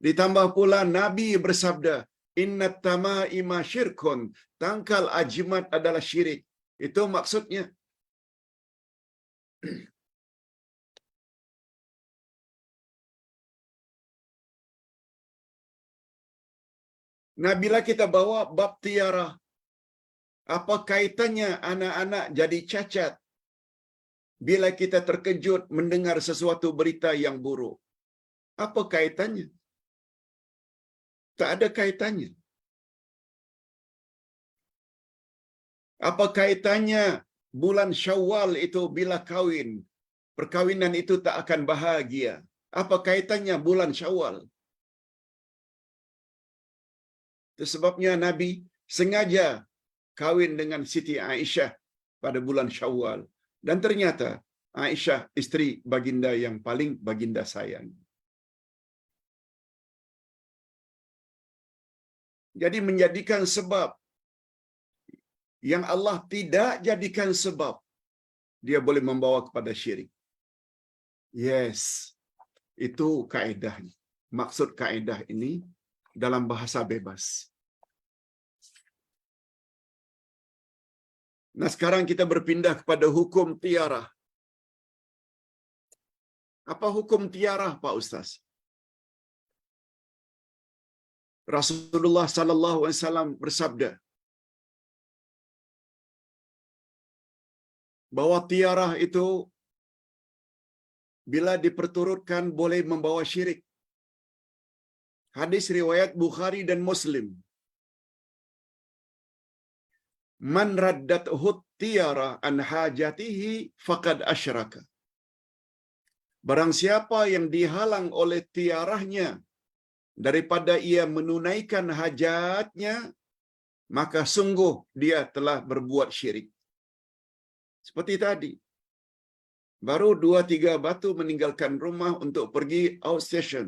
Ditambah pula Nabi bersabda, "Innat tamaima syirkun." Tangkal ajimat adalah syirik. Itu maksudnya. Nah, bila kita bawa bab tiarah, apa kaitannya anak-anak jadi cacat bila kita terkejut mendengar sesuatu berita yang buruk? Apa kaitannya? Tak ada kaitannya. Apa kaitannya bulan Syawal itu bila kawin? Perkawinan itu tak akan bahagia. Apa kaitannya bulan Syawal? Itu sebabnya Nabi sengaja kawin dengan Siti Aisyah pada bulan Syawal. Dan ternyata Aisyah isteri baginda yang paling baginda sayang. Jadi menjadikan sebab yang Allah tidak jadikan sebab, dia boleh membawa kepada syirik. Yes, itu kaedahnya. maksud kaedah ini dalam bahasa bebas. Nah, sekarang kita berpindah kepada hukum tiarah. Apa hukum tiarah, Pak Ustaz? Rasulullah sallallahu alaihi wasallam bersabda bahwa tiarah itu bila diperturutkan boleh membawa syirik. Hadis riwayat Bukhari dan Muslim. Man raddathu tiara an hajatihi faqad asyraka. Barang siapa yang dihalang oleh tiarahnya daripada ia menunaikan hajatnya, maka sungguh dia telah berbuat syirik. Seperti tadi, baru 2-3 batu meninggalkan rumah untuk pergi outstation.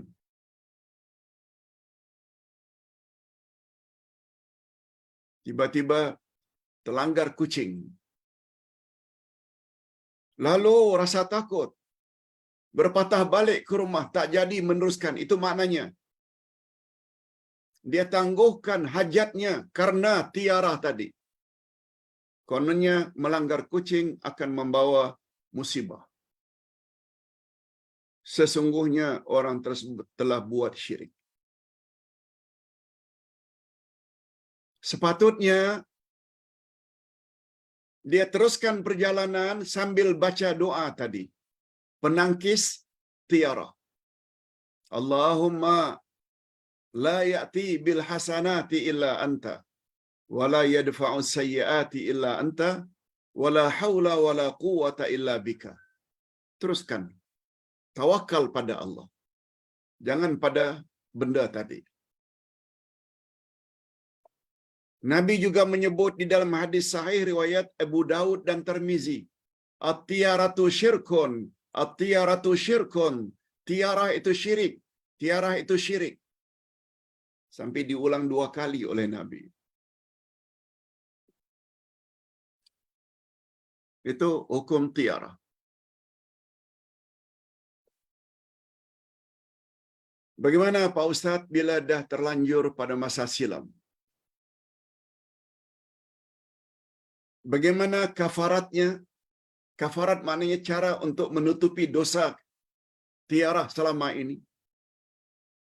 Tiba-tiba terlanggar kucing. Lalu rasa takut, berpatah balik ke rumah, tak jadi meneruskan. Itu maknanya dia tangguhkan hajatnya karena tiarah tadi. Kononnya melanggar kucing akan membawa musibah. Sesungguhnya orang tersebut telah buat syirik. Sepatutnya dia teruskan perjalanan sambil baca doa tadi. Penangkis tiarah. Allahumma la ya'ti bil hasanati illa anta wa la yadfa'u sayyiati illa anta wa la haula wa la quwwata illa bika. Teruskan. Tawakal pada Allah. Jangan pada benda tadi. Nabi juga menyebut di dalam hadis sahih riwayat Abu Daud dan Tirmizi, at-tiyaratu syirkun, at-tiyaratu syirkun. Tiarah itu syirik. Tiarah itu syirik. Sampai diulang 2 kali oleh Nabi. Itu hukum tiarah. Bagaimana Pak Ustaz bila dah terlanjur pada masa silam? Bagaimana kafaratnya? Kafarat maknanya cara untuk menutupi dosa tiarah selama ini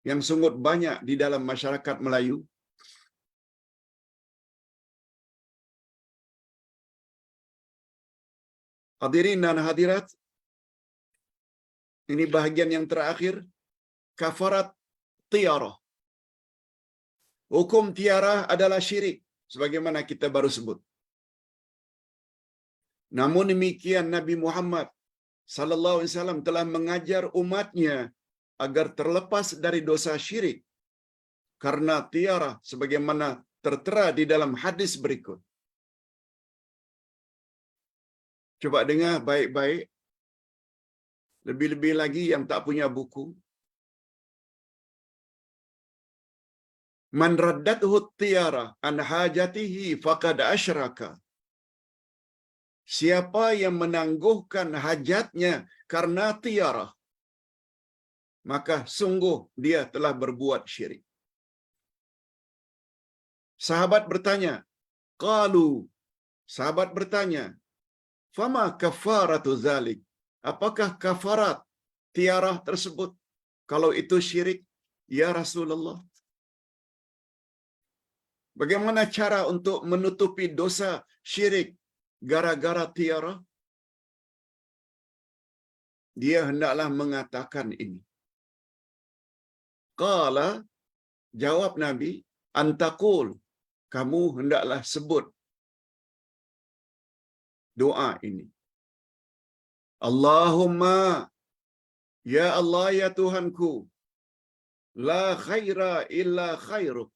yang sungguh banyak di dalam masyarakat Melayu. Hadirin dan hadirat, ini bahagian yang terakhir, kafarat tiarah. Hukum tiarah adalah syirik, sebagaimana kita baru sebut. Namun demikian Nabi Muhammad sallallahu alaihi wasallam telah mengajar umatnya agar terlepas dari dosa syirik karena tiarah sebagaimana tertera di dalam hadis berikut. Coba dengar baik-baik. Lebih-lebih lagi yang tak punya buku. Man raddathu tiara an hajatihi faqad asyraka. Siapa yang menangguhkan hajatnya karena tiarah, maka sungguh dia telah berbuat syirik. Sahabat bertanya, qalu, sahabat bertanya, fama kafaratu zalik? Apakah kafarat tiarah tersebut kalau itu syirik, ya Rasulullah? Bagaimana cara untuk menutupi dosa syirik gara-gara tiarah? Dia hendaklah mengatakan ini. Qala, jawab Nabi, antaqul, kamu hendaklah sebut doa ini. Allahumma, ya Allah ya Tuhanku, la khaira illa khairuk.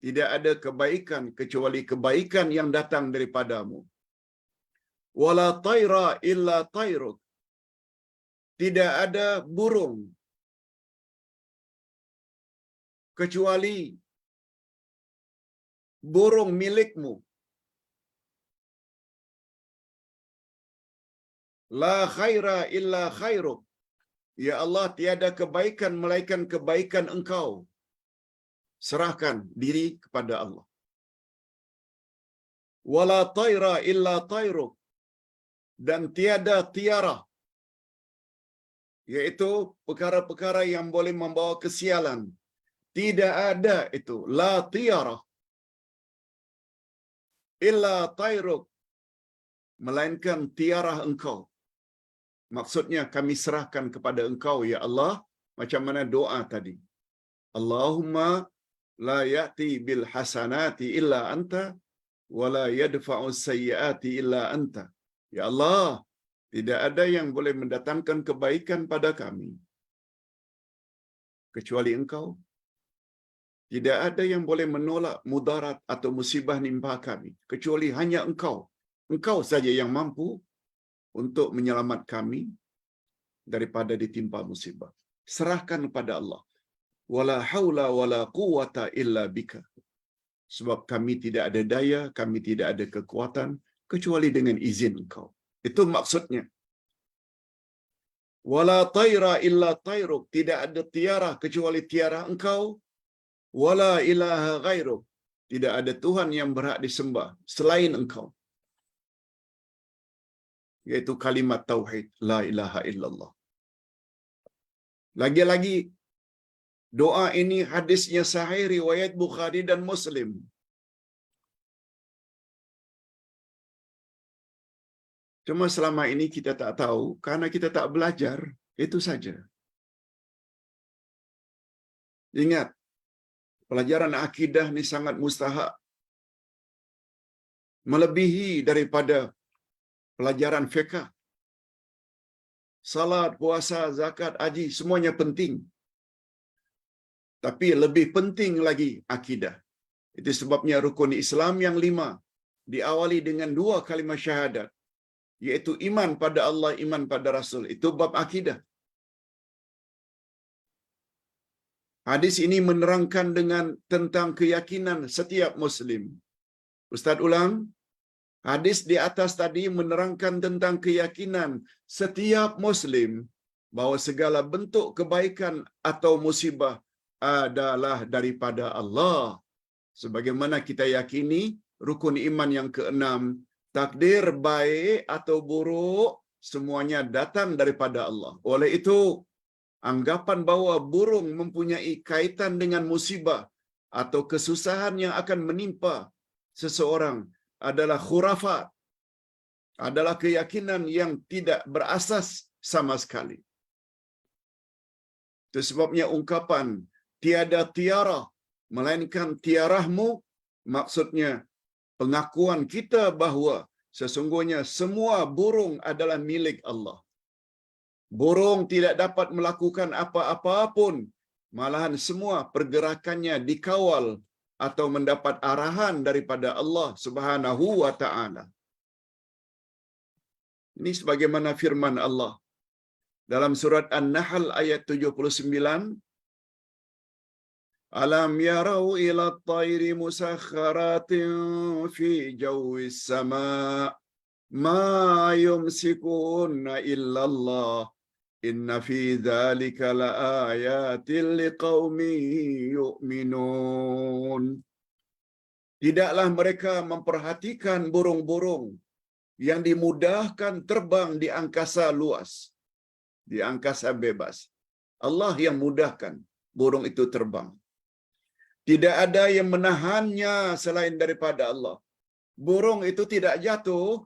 Tidak ada kebaikan kecuali kebaikan yang datang daripadamu. Wala tayra illa tayruk. Tidak ada burung kecuali burung milikmu. La khaira illa khairuk. Ya Allah, tiada kebaikan melainkan kebaikan Engkau. Serahkan diri kepada Allah. Wala taira illa tairuk. Dan tiada tiara, yaitu perkara-perkara yang boleh membawa kesialan. Tidak ada itu. La tiara illa tairuk. Melainkan tiarah Engkau. Maksudnya kami serahkan kepada Engkau, ya Allah. Macam mana doa tadi. Allahumma la ya'ti bil hasanati illa anta wa la yadfa'u sayyiati illa anta. Ya Allah, tidak ada yang boleh mendatangkan kebaikan pada kami kecuali Engkau. Tidak ada yang boleh menolak mudarat atau musibah nimpa kami kecuali hanya Engkau. Engkau saja yang mampu untuk menyelamat kami daripada ditimpa musibah. Serahkan kepada Allah. Wala haula wala quwata illa bika. Sebab kami tidak ada daya, kami tidak ada kekuatan kecuali dengan izin Engkau. Itu maksudnya. Wala taira illa tairuk. Tidak ada tiara kecuali tiara Engkau. Wala ilaha ghairuk. Tidak ada Tuhan yang berhak disembah selain Engkau. Yaitu kalimat tauhid. La ilaha illallah. Lagi-lagi, doa ini hadisnya sahih riwayat Bukhari dan Muslim. Cuma selama ini kita tak tahu karena kita tak belajar. Itu saja. Ingat, pelajaran akidah ni sangat mustahak. Melebihi daripada pelajaran fiqh. Salat, puasa, zakat, haji, semuanya penting. Tapi lebih penting lagi akidah. Itu sebabnya rukun Islam yang 5 diawali dengan 2 kalimah syahadat. Iaitu iman pada Allah, iman pada Rasul. Itu bab akidah. Hadis ini menerangkan dengan tentang keyakinan setiap Muslim. Ustaz ulang, hadis di atas tadi menerangkan tentang keyakinan setiap Muslim bahawa segala bentuk kebaikan atau musibah adalah daripada Allah. Sebagaimana kita yakini rukun iman yang ke-6, takdir baik atau buruk semuanya datang daripada Allah. Oleh itu, anggapan bahawa burung mempunyai kaitan dengan musibah atau kesusahan yang akan menimpa seseorang adalah khurafat, adalah keyakinan yang tidak berasas sama sekali. Itu sebabnya ungkapan tiada tiara melainkan tiarahmu, maksudnya pengakuan kita bahawa sesungguhnya semua burung adalah milik Allah. Burung tidak dapat melakukan apa-apa pun, malahan semua pergerakannya dikawal atau mendapat arahan daripada Allah Subhanahu wa taala. Ini sebagaimana firman Allah dalam surat An-Nahl ayat 79, Alam yarau ila at-tayri musakhkharatin fi jawis sama' ma yumsikunna illa Allah inna fi dzalika laayatil liqaumin yu'minun. Tidaklah mereka memperhatikan burung-burung yang dimudahkan terbang di angkasa luas, di angkasa bebas. Allah yang mudahkan burung itu terbang. Tidak ada yang menahannya selain daripada Allah. Burung itu tidak jatuh.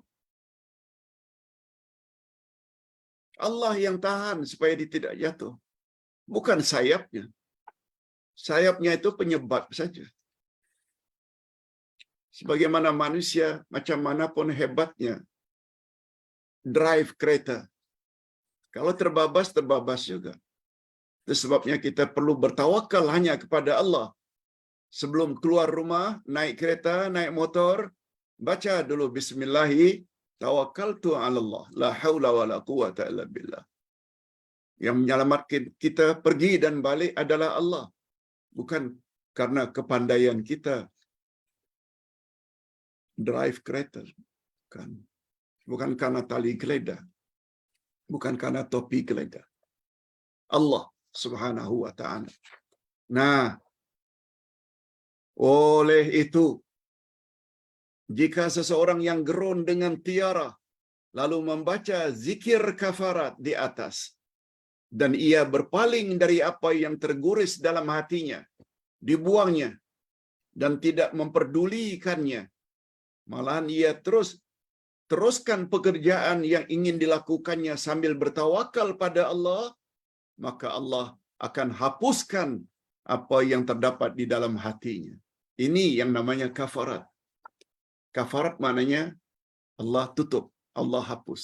Allah yang tahan supaya dia tidak jatuh. Bukan sayapnya. Sayapnya itu penyebab saja. Sebagaimana manusia, macam manapun hebatnya, drive kereta. Kalau terbabas, terbabas juga. Itu sebabnya kita perlu bertawakal hanya kepada Allah. Sebelum keluar rumah, naik kereta, naik motor, baca dulu bismillahi tawakkaltu 'ala Allah, la haula wala quwata illa billah. Yang menyelamatkan kita pergi dan balik adalah Allah, bukan karena kepandaian kita drive kereta, bukan karena tali geledah, bukan karena topi geledah. Allah Subhanahu wa taala. Nah, oleh itu jika seseorang yang gerun dengan tiara lalu membaca zikir kafarat di atas dan ia berpaling dari apa yang tergores dalam hatinya, dibuangnya dan tidak memperdulikannya, malahan ia teruskan pekerjaan yang ingin dilakukannya sambil bertawakal pada Allah, maka Allah akan hapuskan apa yang terdapat di dalam hatinya. Ini yang namanya kafarat. Kafarat maknanya Allah tutup, Allah hapus.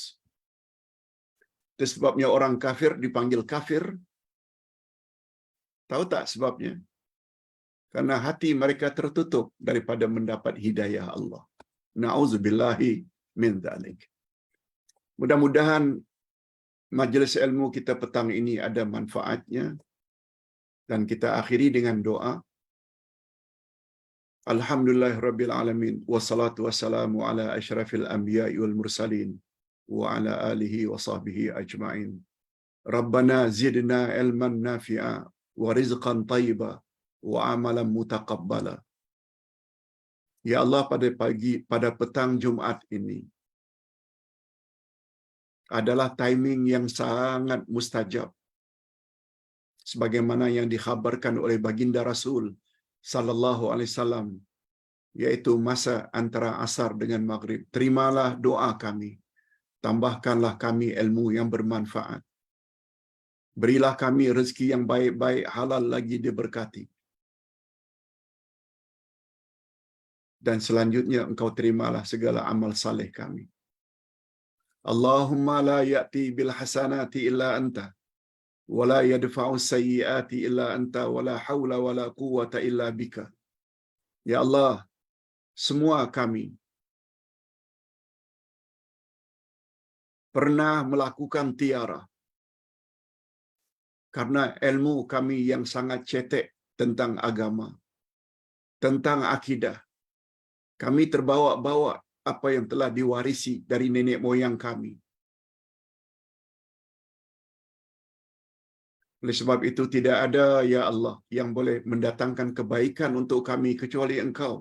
Itu sebabnya orang kafir dipanggil kafir. Tahu tak sebabnya? Karena hati mereka tertutup daripada mendapat hidayah Allah. Na'udzubillahi min dzalik. Mudah-mudahan majlis ilmu kita petang ini ada manfaatnya, dan kita akhiri dengan doa. Alhamdulillahirabbil alamin wassalatu wassalamu ala asyrafil anbiya'i wal mursalin wa ala alihi wa sahbihi ajma'in. Rabbana zidna ilman nafi'a wa rizqan thayyiba wa amalan mutaqabbala. Ya Allah, pada petang Jumat ini adalah timing yang sangat mustajab, sebagaimana yang dikhabarkan oleh baginda Rasul sallallahu alaihi wasallam, yaitu masa antara asar dengan maghrib. Terimalah doa kami, tambahkanlah kami ilmu yang bermanfaat, berilah kami rezeki yang baik-baik, halal lagi diberkati, dan selanjutnya Engkau terimalah segala amal saleh kami. Allahumma la ya'ti bil hasanati illa anta wa la yadfa'u sayyiati illa anta wa la haula wa la quwwata illa bika. Ya Allah, semua kami pernah melakukan tiara karena ilmu kami yang sangat cetek tentang agama, tentang akidah. Kami terbawa-bawa apa yang telah diwarisi dari nenek moyang kami. Oleh sebab itu tidak ada, ya Allah, yang boleh mendatangkan kebaikan untuk kami kecuali Engkau.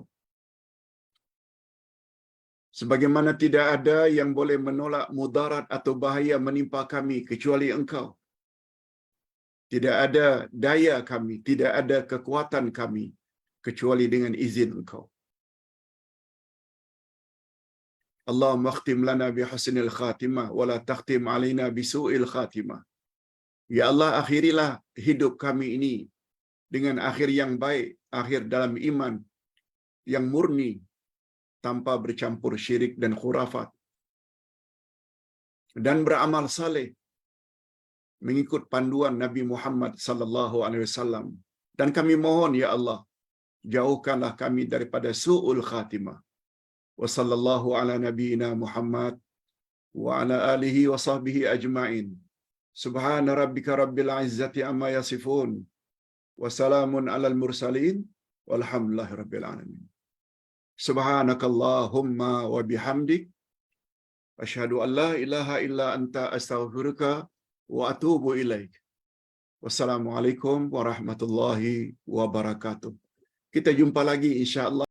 Sebagaimana tidak ada yang boleh menolak mudarat atau bahaya menimpa kami kecuali Engkau. Tidak ada daya kami, tidak ada kekuatan kami kecuali dengan izin Engkau. Allahumma akhtim lana bihusnil khatimah wa la takhtim alaina bisu'il khatimah. Ya Allah, akhirilah hidup kami ini dengan akhir yang baik, akhir dalam iman yang murni, tanpa bercampur syirik dan khurafat, dan beramal saleh mengikut panduan Nabi Muhammad sallallahu alaihi wasallam. Dan kami mohon, ya Allah, jauhkanlah kami daripada su'ul khatimah. Wa sallallahu ala nabiyyina Muhammad wa ala alihi wa sahbihi ajma'in. Subhana rabbika rabbil izzati amma yasifun wa salamun alal mursalin walhamdulillahi rabbil alamin. Subhanakallahumma wa bihamdik asyhadu an la ilaha illa anta astaghfiruka wa atubu ilaik. Wassalamualaikum warahmatullahi wabarakatuh. Kita jumpa lagi insya-Allah.